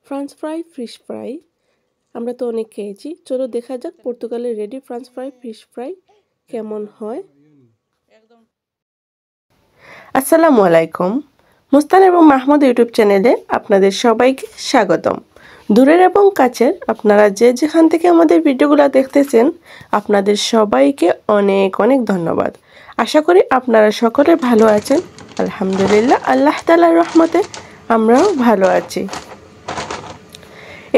ফ্রাঞ্চ fry, fish fry আমরা তো অনেক খেয়েছি। চলো দেখা যাক পর্তুগালের রেডি ফ্রাঞ্চ ফ্রাই, ফিশ ফ্রাই কেমন হয়। আসসালামু আলাইকুম। মুস্তান এবং মাহমুদ ইউটিউব চ্যানেলে আপনাদের সবাইকে স্বাগতম। দূরের এবং কাছের আপনারা যে যেখান থেকে আমাদের ভিডিওগুলো দেখতেছেন, আপনাদের সবাইকে অনেক অনেক ধন্যবাদ। আশা করি আপনারা সকলে ভালো আছেন। আলহামদুলিল্লাহ, আল্লাহ তাআলার রহমতে আমরাও ভালো আছি।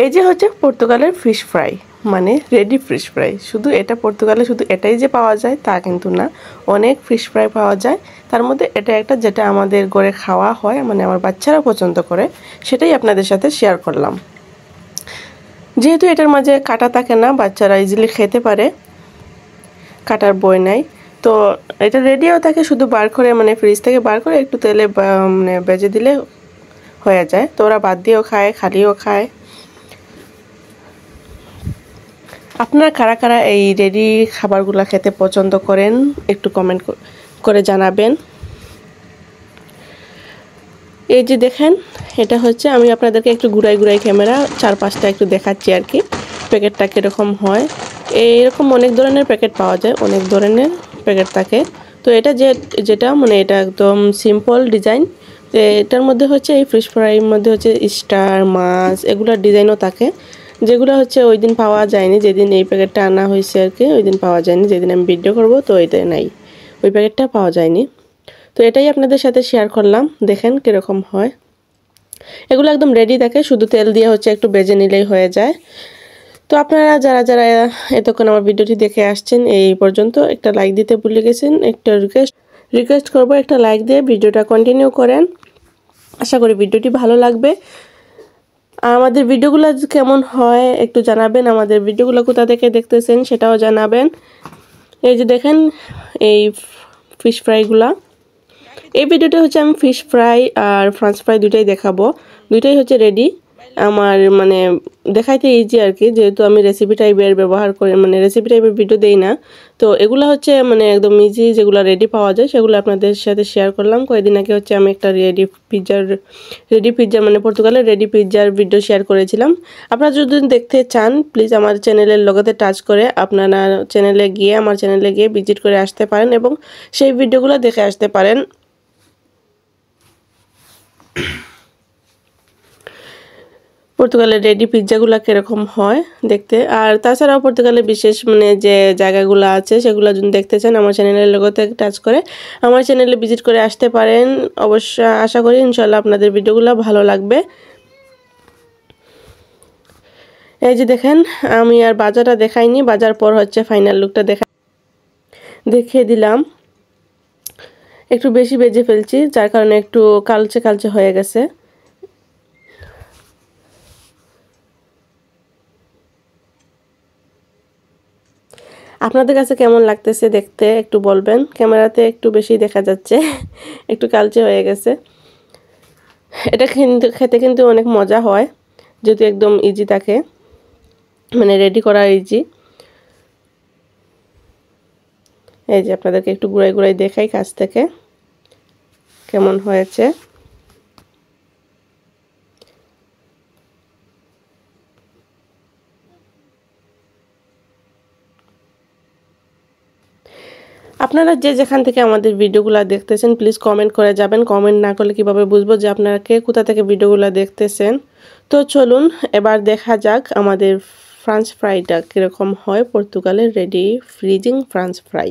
এই যে হচ্ছে পর্তুগালের ফিশ ফ্রাই, মানে রেডি ফিশ ফ্রাই। শুধু এটা পর্তুগালে শুধু এটাই যে পাওয়া যায় তা কিন্তু না, অনেক ফিশ ফ্রাই পাওয়া যায়। তার মধ্যে এটা একটা যেটা আমাদের ঘরে খাওয়া হয়, মানে আমার বাচ্চারা পছন্দ করে, সেটাই আপনাদের সাথে শেয়ার করলাম। যেহেতু এটার মাঝে কাটা থাকে না, বাচ্চারা ইজিলি খেতে পারে, কাটার ভয় নাই। তো এটা রেডিও থাকে, শুধু বার করে মানে ফ্রিজ থেকে বার করে একটু তেলে মানে ভেজে দিলে হয়ে যায়। তো ওরা বাদ দিয়েও খায়, খালিও খায়। আপনারা কারা কারা এই রেডি খাবারগুলো খেতে পছন্দ করেন একটু কমেন্ট করে জানাবেন। এই যে দেখেন, এটা হচ্ছে আমি আপনাদেরকে একটু ঘুরাই ঘুরাই ক্যামেরা চারপাশটা একটু দেখাচ্ছি আর কি, প্যাকেটটা কীরকম হয়। এইরকম অনেক ধরনের প্যাকেট পাওয়া যায়, অনেক ধরনের প্যাকেট থাকে। তো এটা যেটা মানে এটা একদম সিম্পল ডিজাইন। এটার মধ্যে হচ্ছে এই ফিশ ফ্রাইয়ের মধ্যে হচ্ছে স্টার মাছ এগুলোর ডিজাইনও থাকে, যেগুলো হচ্ছে ওই দিন পাওয়া যায়নি, যেদিন এই প্যাকেটটা আনা হয়েছে আর কি, ওই দিন পাওয়া যায়নি। যেদিন আমি ভিডিও করব তো ওইটা নাই, ওই প্যাকেটটা পাওয়া যায়নি। তো এটাই আপনাদের সাথে শেয়ার করলাম, দেখেন কীরকম হয়। এগুলো একদম রেডি থাকে, শুধু তেল দিয়ে হচ্ছে একটু ভেজে নিলেই হয়ে যায়। তো আপনারা যারা যারা এতক্ষণ আমার ভিডিওটি দেখে আসছেন এই পর্যন্ত, একটা লাইক দিতে ভুলে গেছেন, একটা রিকোয়েস্ট করব একটা লাইক দিয়ে ভিডিওটা কন্টিনিউ করেন। আশা করি ভিডিওটি ভালো লাগবে। আর আমাদের ভিডিওগুলো কেমন হয় একটু জানাবেন, আমাদের ভিডিওগুলো কোথা থেকে দেখতেছেন সেটাও জানাবেন। এই যে দেখেন এই ফিশ ফ্রাইগুলা, এই ভিডিওটা হচ্ছে আমি ফিশ ফ্রাই আর ফ্রাঞ্চ ফ্রাই দুইটাই দেখাবো, দুইটাই হচ্ছে রেডি। আমার মানে দেখাইতে ইজি আর কি, যেহেতু আমি রেসিপি টাইপের ব্যবহার করি, মানে রেসিপি টাইপের ভিডিও দেই না। তো এগুলো হচ্ছে মানে একদম ইজি, যেগুলো রেডি পাওয়া যায় সেগুলো আপনাদের সাথে শেয়ার করলাম। কয়েকদিন আগে হচ্ছে আমি একটা রেডি পিৎজা মানে পর্তুগালের রেডি পিৎজার ভিডিও শেয়ার করেছিলাম। আপনারা যদি দেখতে চান প্লিজ আমার চ্যানেলের লোগোতে টাচ করে আপনারা আমার চ্যানেলে গিয়ে ভিজিট করে আসতে পারেন এবং সেই ভিডিওগুলো দেখে আসতে পারেন। পর্তুগালের রেডি পিৎজাগুলো কীরকম হয় দেখতে। আর তাছাড়াও পর্তুগালের বিশেষ মানে যে জায়গাগুলো আছে সেগুলো যদি দেখতে চান আমার চ্যানেলের লোগোতে টাচ করে আমার চ্যানেলে ভিজিট করে আসতে পারেন। অবশ্য আশা করি ইনশাল্লাহ আপনাদের ভিডিওগুলো ভালো লাগবে। এই যে দেখেন, আমি আর বাজারটা দেখাইনি, বাজার পর হচ্ছে ফাইনাল লুকটা দেখিয়ে দিলাম। একটু বেশি ভেজে ফেলছি, যার কারণে একটু কালচে কালচে হয়ে গেছে। আপনাদের কাছে কেমন লাগতেছে দেখতে একটু বলবেন। ক্যামেরাতে একটু বেশি দেখা যাচ্ছে, একটু কালচে হয়ে গেছে। এটা কিন্তু খেতে কিন্তু অনেক মজা হয়, যেহেতু একদম ইজি থাকে, মানে রেডি করা ইজি। এই যে আপনাদেরকে একটু ঘুরাই ঘুরাই দেখাই কাছ থেকে কেমন হয়েছে। আপনারা যে যেখান থেকে আমাদের ভিডিওগুলো দেখতেছেন প্লিজ কমেন্ট করে যাবেন। কমেন্ট না করলে কিভাবে বুঝবো যে আপনারা কে কোথা থেকে ভিডিওগুলো দেখতেছেন। তো চলুন এবার দেখা যাক আমাদের ফ্রাঞ্চ ফ্রাইটা কীরকম হয়, পর্তুগালের রেডি ফ্রিজিং ফ্রাঞ্চ ফ্রাই।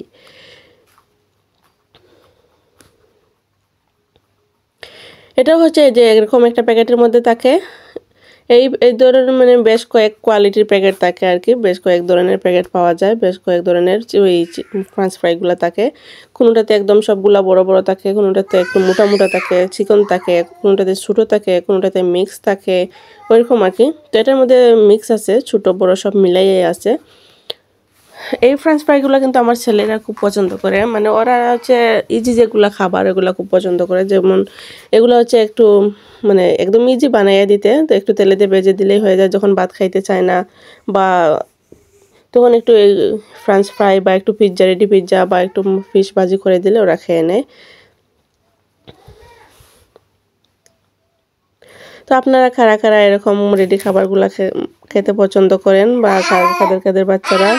এটাও হচ্ছে যে এরকম একটা প্যাকেটের মধ্যে থাকে। এই ধরনের মানে বেশ কয়েক কোয়ালিটির প্যাকেট থাকে আর কি, বেশ কয়েক ধরনের প্যাকেট পাওয়া যায়, বেশ কয়েক ধরনের ওই ফ্রাঞ্চ ফ্রাইগুলো থাকে। কোনোটাতে একদম সবগুলা বড় বড় থাকে, কোনোটাতে একটু মোটা মোটা থাকে, চিকন থাকে, কোনোটাতে ছোটো থাকে, কোনোটাতে মিক্স থাকে, ওইরকম আর কি। তো এটার মধ্যে মিক্স আছে, ছোটো বড় সব মিলাইয়ে আছে। এই ফ্রেঞ্চ ফ্রাইগুলো কিন্তু আমার ছেলেরা খুব পছন্দ করে, মানে ওরা হচ্ছে ইজি যেগুলো খাবার এগুলো খুব পছন্দ করে। যেমন এগুলো হচ্ছে একটু মানে একদম ইজি বানাইয়ে দিতে, তো একটু তেলেতে ভেজে দিলেই হয়ে যায়। যখন ভাত খাইতে চায় না বা তখন একটু ফ্রেঞ্চ ফ্রাই বা একটু পিৎজা রেডি পিৎজা বা একটু ফিশ ভাজি করে দিলে ওরা খেয়ে নেয়। তো আপনারা কারা কারা এরকম রেডি খাবারগুলো খেতে পছন্দ করেন বা কাদের কাদের বাচ্চারা,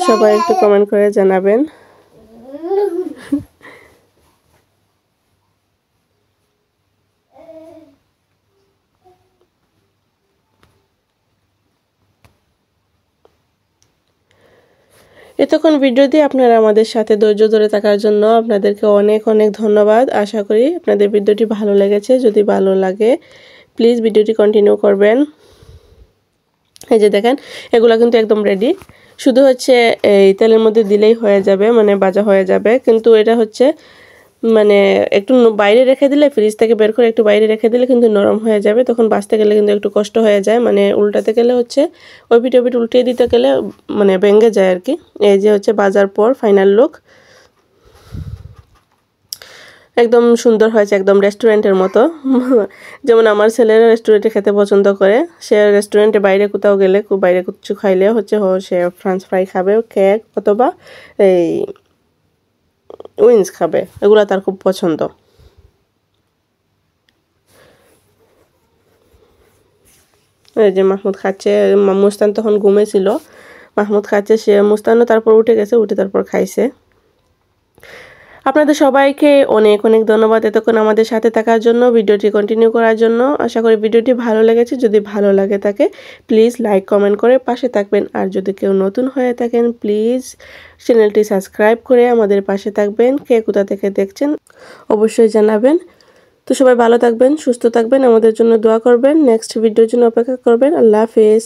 সবাই একটু কমেন্ট করে জানাবেন। এতক্ষণ ভিডিও দিয়ে আপনারা আমাদের সাথে ধৈর্য ধরে থাকার জন্য আপনাদেরকে অনেক অনেক ধন্যবাদ। আশা করি আপনাদের ভিডিওটি ভালো লেগেছে। যদি ভালো লাগে প্লিজ ভিডিওটি কন্টিনিউ করবেন। এই যে দেখেন এগুলো কিন্তু একদম রেডি, শুধু হচ্ছে এই তেলের মধ্যে দিলেই হয়ে যাবে, মানে ভাজা হয়ে যাবে। কিন্তু এটা হচ্ছে মানে একটু বাইরে রেখে দিলে, ফ্রিজ থেকে বের করে একটু বাইরে রেখে দিলে কিন্তু নরম হয়ে যাবে, তখন ভাজতে গেলে কিন্তু একটু কষ্ট হয়ে যায়, মানে উল্টাতে গেলে হচ্ছে ওই পিঠ উল্টিয়ে দিতে গেলে মানে ভেঙে যায় আর কি। এই যে হচ্ছে ভাজার পর ফাইনাল লুক, একদম সুন্দর হয়েছে, একদম রেস্টুরেন্টের মতো। যেমন আমার ছেলেরা রেস্টুরেন্টে খেতে পছন্দ করে, সে রেস্টুরেন্টে বাইরে কোথাও গেলে বাইরে কিছু খাইলে হচ্ছে সে ফ্রেঞ্চ ফ্রাই খাবে, কেক অথবা এই উইংস খাবে, এগুলো তার খুব পছন্দ। এই যে মাহমুদ খাচ্ছে, মুস্তান তখন ঘুমেছিল, মাহমুদ খাচ্ছে, সে মুস্তানও তারপর উঠে গেছে, উঠে তারপর খাইছে। আপনাদের সবাইকে অনেক অনেক ধন্যবাদ এতক্ষণ আমাদের সাথে থাকার জন্য, ভিডিওটি কন্টিনিউ করার জন্য। আশা করি ভিডিওটি ভালো লেগেছে। যদি ভালো লাগে থাকে প্লিজ লাইক কমেন্ট করে পাশে থাকবেন, আর যদি কেউ নতুন হয়ে থাকেন প্লিজ চ্যানেলটি সাবস্ক্রাইব করে আমাদের পাশে থাকবেন। কে কোথা থেকে দেখছেন অবশ্যই জানাবেন। তো সবাই ভালো থাকবেন, সুস্থ থাকবেন, আমাদের জন্য দোয়া করবেন, নেক্সট ভিডিওর জন্য অপেক্ষা করবেন। আল্লাহ হাফেজ।